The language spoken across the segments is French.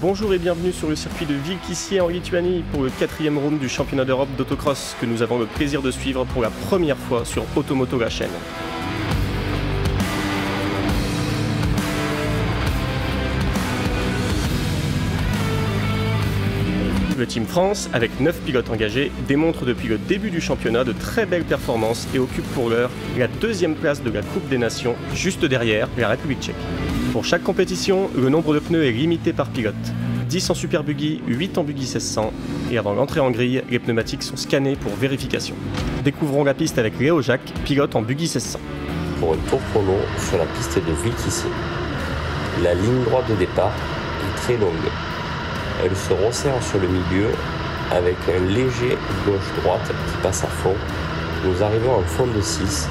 Bonjour et bienvenue sur le circuit de Vilkissier en Lituanie pour le 4e round du championnat d'Europe d'autocross que nous avons le plaisir de suivre pour la première fois sur Automoto la chaîne. Le Team France, avec 9 pilotes engagés, démontre depuis le début du championnat de très belles performances et occupe pour l'heure la 2e place de la Coupe des Nations, juste derrière la République tchèque. Pour chaque compétition, le nombre de pneus est limité par pilote. 10 en Super Buggy, 8 en Buggy 1600, et avant l'entrée en grille, les pneumatiques sont scannés pour vérification. Découvrons la piste avec Léo Jacques, pilote en Buggy 1600. Pour un tour chrono sur la piste de Vilkissier. La ligne droite de départ est très longue. Elle se resserre sur le milieu avec un léger gauche-droite qui passe à fond. Nous arrivons en fond de 6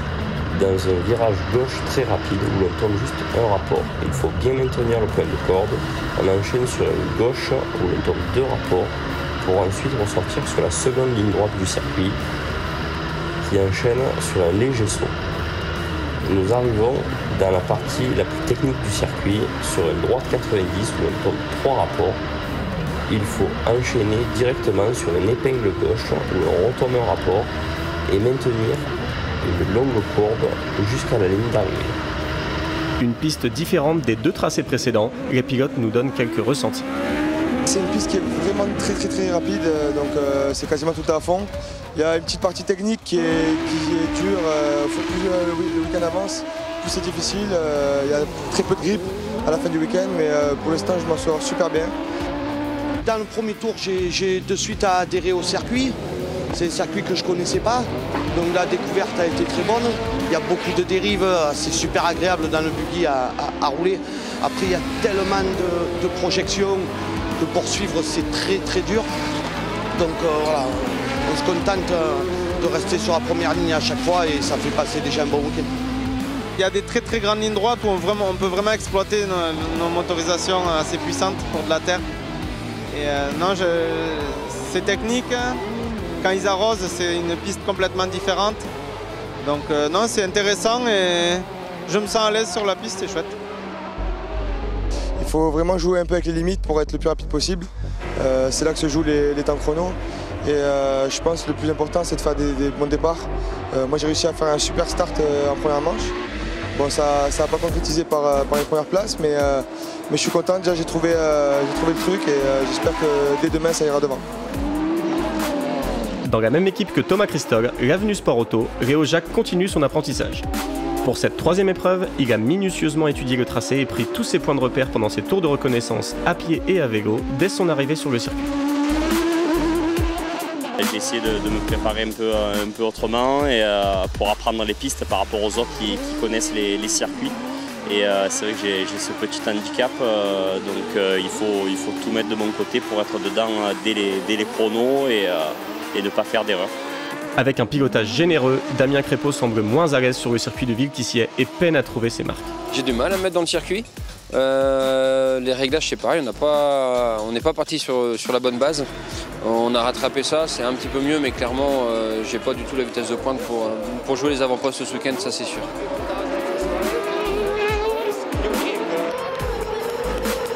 dans un virage gauche très rapide où l'on tombe juste un rapport. Il faut bien maintenir le point de corde. On enchaîne sur une gauche où l'on tombe 2 rapports pour ensuite ressortir sur la seconde ligne droite du circuit qui enchaîne sur un léger saut. Nous arrivons dans la partie la plus technique du circuit sur une droite 90 où l'on tombe 3 rapports. Il faut enchaîner directement sur une épingle gauche où l'on retombe un rapport et maintenir une longue courbe jusqu'à la ligne d'arrivée. Une piste différente des 2 tracés précédents, les pilotes nous donnent quelques ressentis. C'est une piste qui est vraiment très rapide, donc c'est quasiment tout à fond. Il y a une petite partie technique qui est dure, plus le week-end avance, plus c'est difficile. Il y a très peu de grip à la fin du week-end, mais pour l'instant je m'en sors super bien. Dans le premier tour, j'ai de suite adhéré au circuit. C'est un circuit que je ne connaissais pas, donc la découverte a été très bonne. Il y a beaucoup de dérives, c'est super agréable dans le buggy à rouler. Après, il y a tellement de projections que poursuivre, c'est très dur. Donc voilà, on se contente de rester sur la première ligne à chaque fois et ça fait passer déjà un bon week-end. Il y a des très grandes lignes droites où on peut vraiment exploiter nos motorisations assez puissantes pour de la terre. Et non, c'est technique. Quand ils arrosent, c'est une piste complètement différente. Donc non, c'est intéressant et je me sens à l'aise sur la piste, c'est chouette. Il faut vraiment jouer un peu avec les limites pour être le plus rapide possible. C'est là que se jouent les temps chrono. Et je pense que le plus important, c'est de faire des bons départs. Moi, j'ai réussi à faire un super start en première manche. Bon, ça n'a pas concrétisé par les premières places, mais je suis content. Déjà, j'ai trouvé le truc et j'espère que dès demain, ça ira devant. Dans la même équipe que Thomas Christol, l'avenue Sport Auto, Léo Jacques continue son apprentissage. Pour cette 3e épreuve, il a minutieusement étudié le tracé et pris tous ses points de repère pendant ses tours de reconnaissance à pied et à vélo dès son arrivée sur le circuit. J'ai essayé de me préparer un peu autrement et, pour apprendre les pistes par rapport aux autres qui connaissent les circuits. Et c'est vrai que j'ai ce petit handicap, donc il faut tout mettre de mon côté pour être dedans dès les chronos et ne pas faire d'erreur. Avec un pilotage généreux, Damien Crépeau semble moins à l'aise sur le circuit de Vilkissier et peine à trouver ses marques. J'ai du mal à me mettre dans le circuit. Les réglages, c'est pareil, on n'est pas parti sur la bonne base. On a rattrapé ça, c'est un petit peu mieux, mais clairement, j'ai pas du tout la vitesse de pointe pour jouer les avant-postes ce week-end, ça c'est sûr.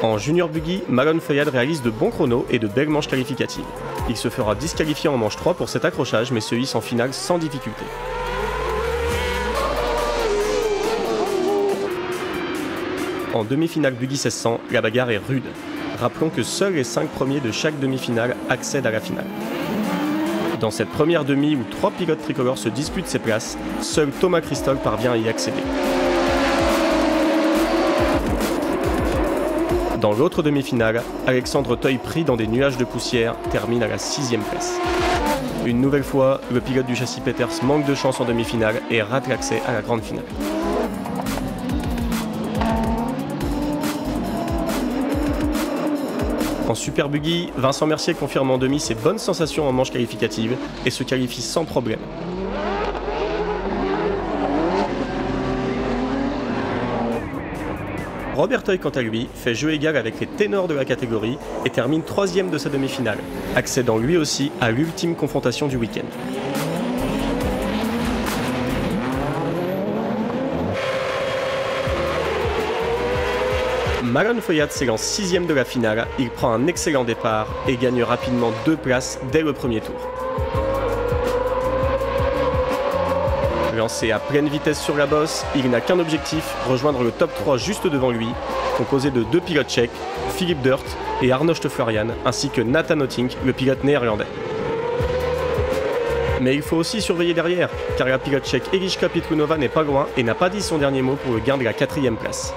En junior buggy, Malone Feuillade réalise de bons chronos et de belles manches qualificatives. Il se fera disqualifier en manche 3 pour cet accrochage, mais se hisse en finale sans difficulté. En demi-finale buggy 1600, la bagarre est rude. Rappelons que seuls les 5 premiers de chaque demi-finale accèdent à la finale. Dans cette première demi où 3 pilotes tricolores se disputent ses places, seul Thomas Christol parvient à y accéder. Dans l'autre demi-finale, Alexandre Teuil, pris dans des nuages de poussière, termine à la 6e place. Une nouvelle fois, le pilote du châssis Peters manque de chance en demi-finale et rate l'accès à la grande finale. En Super Buggy, Vincent Mercier confirme en demi ses bonnes sensations en manche qualificative et se qualifie sans problème. Robert Teuil, quant à lui, fait jeu égal avec les ténors de la catégorie et termine 3e de sa demi-finale, accédant lui aussi à l'ultime confrontation du week-end. Malone Foyat s'élance 6ème de la finale, il prend un excellent départ et gagne rapidement 2 places dès le premier tour. Lancé à pleine vitesse sur la bosse, il n'a qu'un objectif, rejoindre le top 3 juste devant lui, composé de 2 pilotes tchèques, Philippe Durt et Arnošt Florian, ainsi que Nathan Ottink, le pilote néerlandais. Mais il faut aussi surveiller derrière, car la pilote tchèque Eliška Petrunová n'est pas loin et n'a pas dit son dernier mot pour le gain de la 4e place.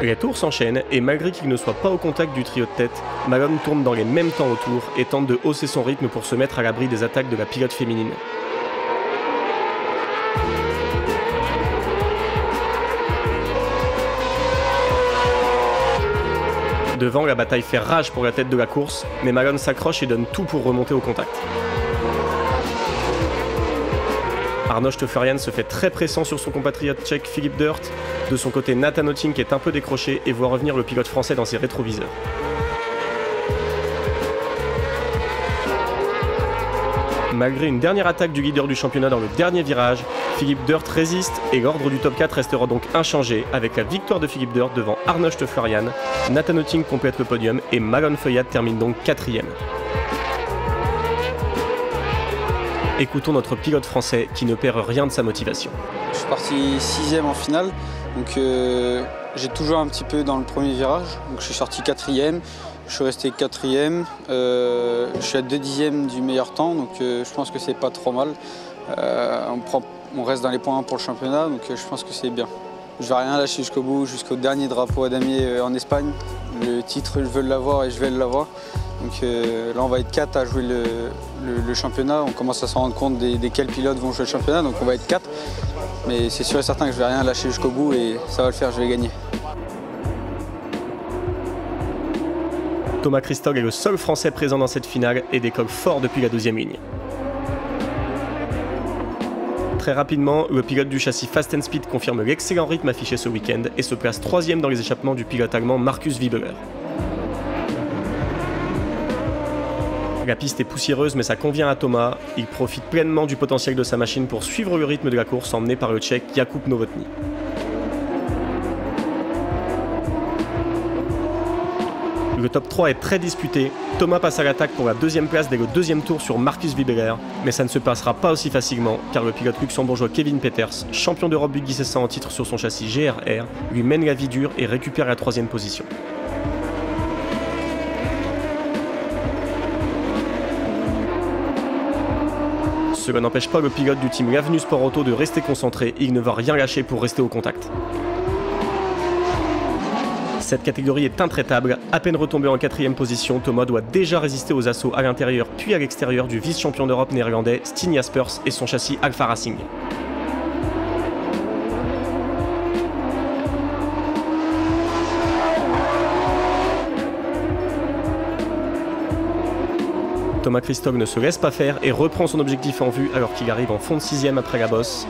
Les tours s'enchaînent et malgré qu'il ne soit pas au contact du trio de tête, Malone tourne dans les mêmes temps au tour et tente de hausser son rythme pour se mettre à l'abri des attaques de la pilote féminine. Devant, la bataille fait rage pour la tête de la course, mais Malone s'accroche et donne tout pour remonter au contact. Arnošt Florian se fait très pressant sur son compatriote tchèque Philippe Durt. De son côté, Nathan Ottink est un peu décroché et voit revenir le pilote français dans ses rétroviseurs. Malgré une dernière attaque du leader du championnat dans le dernier virage, Philippe Durt résiste et l'ordre du top 4 restera donc inchangé avec la victoire de Philippe Durt devant Arnošt Florian. Nathan Ottink complète le podium et Malone Foyat termine donc 4ème. Écoutons notre pilote français qui ne perd rien de sa motivation. Je suis parti 6ème en finale, donc j'ai toujours un petit peu dans le premier virage. Donc je suis sorti 4ème, je suis resté 4ème, je suis à 2 dixièmes du meilleur temps, donc je pense que c'est pas trop mal. On reste dans les points pour le championnat, donc je pense que c'est bien. Je vais rien lâcher jusqu'au bout, jusqu'au dernier drapeau à damier en Espagne. Le titre, je veux l'avoir et je vais l'avoir. Donc là, on va être 4 à jouer le championnat. On commence à se rendre compte des quels pilotes vont jouer le championnat, donc on va être 4. Mais c'est sûr et certain que je vais rien lâcher jusqu'au bout et ça va le faire, je vais gagner. Thomas Christog est le seul Français présent dans cette finale et décolle fort depuis la 2e ligne. Très rapidement, le pilote du châssis Fast & Speed confirme l'excellent rythme affiché ce week-end et se place 3ème dans les échappements du pilote allemand Markus Wiebeler. La piste est poussiéreuse mais ça convient à Thomas, il profite pleinement du potentiel de sa machine pour suivre le rythme de la course emmené par le Tchèque Jakub Novotný. Le top 3 est très disputé, Thomas passe à l'attaque pour la 2e place dès le 2e tour sur Markus Wiebeler, mais ça ne se passera pas aussi facilement car le pilote luxembourgeois Kevin Peters, champion d'Europe Buggy 600 en titre sur son châssis GR-R, lui mène la vie dure et récupère la 3e position. Cela n'empêche pas le pilote du team L'Avenue Sport Auto de rester concentré, il ne va rien lâcher pour rester au contact. Cette catégorie est intraitable, à peine retombé en 4e position, Thomas doit déjà résister aux assauts à l'intérieur puis à l'extérieur du vice-champion d'Europe néerlandais Stijn Jaspers et son châssis Alfa Racing. Thomas Christog ne se laisse pas faire et reprend son objectif en vue alors qu'il arrive en fond de 6ème après la bosse.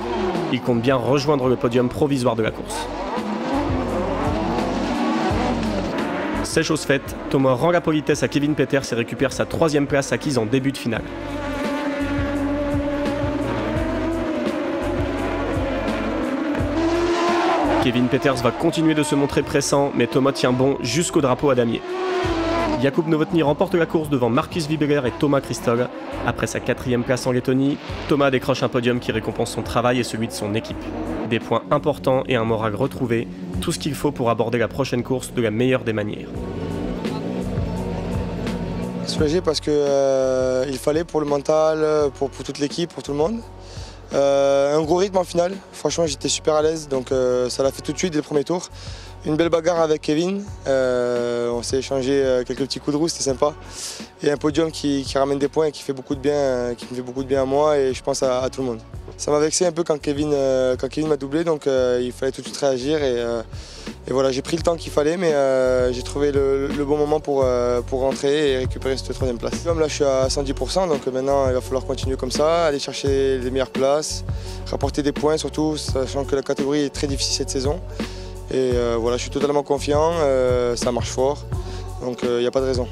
Il compte bien rejoindre le podium provisoire de la course. C'est chose faite, Thomas rend la politesse à Kevin Peters et récupère sa 3e place acquise en début de finale. Kevin Peters va continuer de se montrer pressant, mais Thomas tient bon jusqu'au drapeau à damier. Jakub Novotný remporte la course devant Markus Wiebeler et Thomas Christog. Après sa 4e place en Lettonie, Thomas décroche un podium qui récompense son travail et celui de son équipe. Des points importants et un moral retrouvé, tout ce qu'il faut pour aborder la prochaine course de la meilleure des manières. Soulagé parce que il fallait pour le mental, pour toute l'équipe, pour tout le monde. Un gros rythme en finale, franchement j'étais super à l'aise, donc ça l'a fait tout de suite dès le premier tour. Une belle bagarre avec Kevin, on s'est échangé quelques petits coups de roue, c'était sympa. Et un podium qui ramène des points et qui fait beaucoup de bien, qui me fait beaucoup de bien à moi et je pense à tout le monde. Ça m'a vexé un peu quand Kevin m'a doublé, donc il fallait tout de suite réagir et voilà, j'ai pris le temps qu'il fallait, mais j'ai trouvé le bon moment pour rentrer et récupérer cette 3e place. Là je suis à 110%, donc maintenant il va falloir continuer comme ça, aller chercher les meilleures places, rapporter des points surtout, sachant que la catégorie est très difficile cette saison. Et voilà, je suis totalement confiant, ça marche fort, donc il n'y a pas de raison.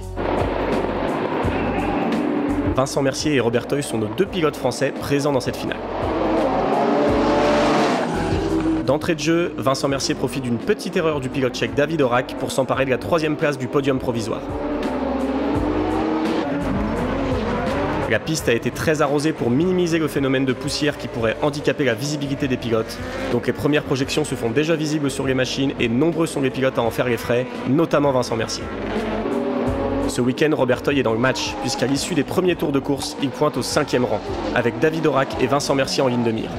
Vincent Mercier et Robert Toy sont nos 2 pilotes français présents dans cette finale. D'entrée de jeu, Vincent Mercier profite d'une petite erreur du pilote tchèque David Horak pour s'emparer de la 3e place du podium provisoire. La piste a été très arrosée pour minimiser le phénomène de poussière qui pourrait handicaper la visibilité des pilotes, donc les premières projections se font déjà visibles sur les machines et nombreux sont les pilotes à en faire les frais, notamment Vincent Mercier. Ce week-end, Robert Toy est dans le match, puisqu'à l'issue des premiers tours de course, il pointe au 5e rang, avec David Horak et Vincent Mercier en ligne de mire.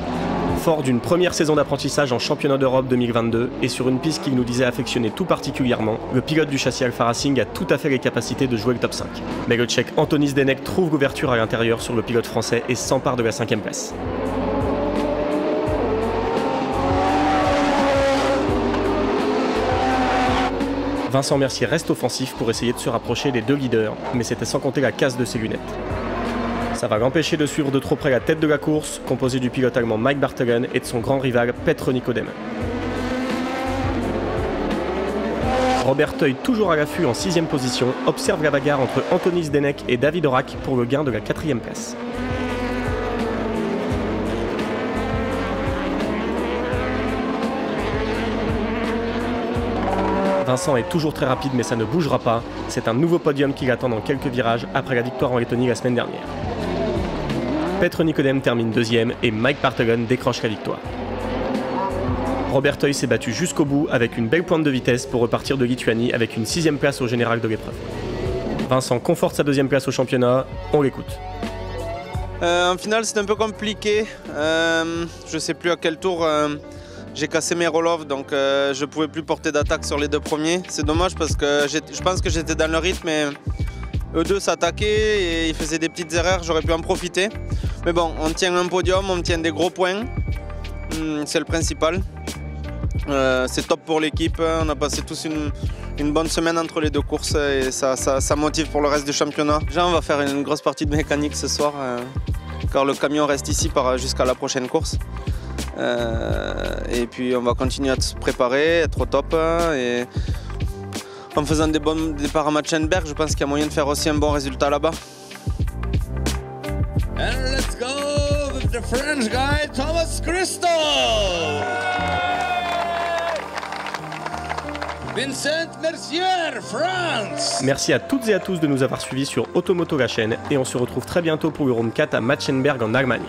Fort d'une première saison d'apprentissage en championnat d'Europe 2022 et sur une piste qu'il nous disait affectionner tout particulièrement, le pilote du châssis Alfa Racing a tout à fait les capacités de jouer le top 5. Mais le Tchèque Antonis Denek trouve l'ouverture à l'intérieur sur le pilote français et s'empare de la 5e place. Vincent Mercier reste offensif pour essayer de se rapprocher des 2 leaders, mais c'était sans compter la casse de ses lunettes. Ça va l'empêcher de suivre de trop près la tête de la course, composée du pilote allemand Mike Bartelen et de son grand rival Petr Nicodème. Robert Toy, toujours à l'affût en 6e position, observe la bagarre entre Antonis Denek et David Horak pour le gain de la 4e place. Vincent est toujours très rapide mais ça ne bougera pas, c'est un nouveau podium qui l'attend dans quelques virages après la victoire en Lettonie la semaine dernière. Petr Nicodème termine 2e et Mike Bartelen décroche la victoire. Robert Toy s'est battu jusqu'au bout avec une belle pointe de vitesse pour repartir de Lituanie avec une 6e place au général de l'épreuve. Vincent conforte sa 2e place au championnat, on l'écoute. En finale c'est un peu compliqué, je sais plus à quel tour j'ai cassé mes roll-off donc je pouvais plus porter d'attaque sur les 2 premiers. C'est dommage parce que je pense que j'étais dans le rythme et eux deux s'attaquaient et ils faisaient des petites erreurs, j'aurais pu en profiter. Mais bon, on tient un podium, on tient des gros points, c'est le principal. C'est top pour l'équipe, on a passé tous une bonne semaine entre les 2 courses et ça motive pour le reste du championnat. Déjà on va faire une grosse partie de mécanique ce soir car le camion reste ici jusqu'à la prochaine course. Et puis on va continuer à se préparer, être au top et en faisant des bons départs à Matschenberg, je pense qu'il y a moyen de faire aussi un bon résultat là-bas. And let's go with the French guy Thomas Christophe. Vincent Mercier, France. Merci à toutes et à tous de nous avoir suivis sur Automoto la chaîne et on se retrouve très bientôt pour le Round 4 à Matschenberg en Allemagne.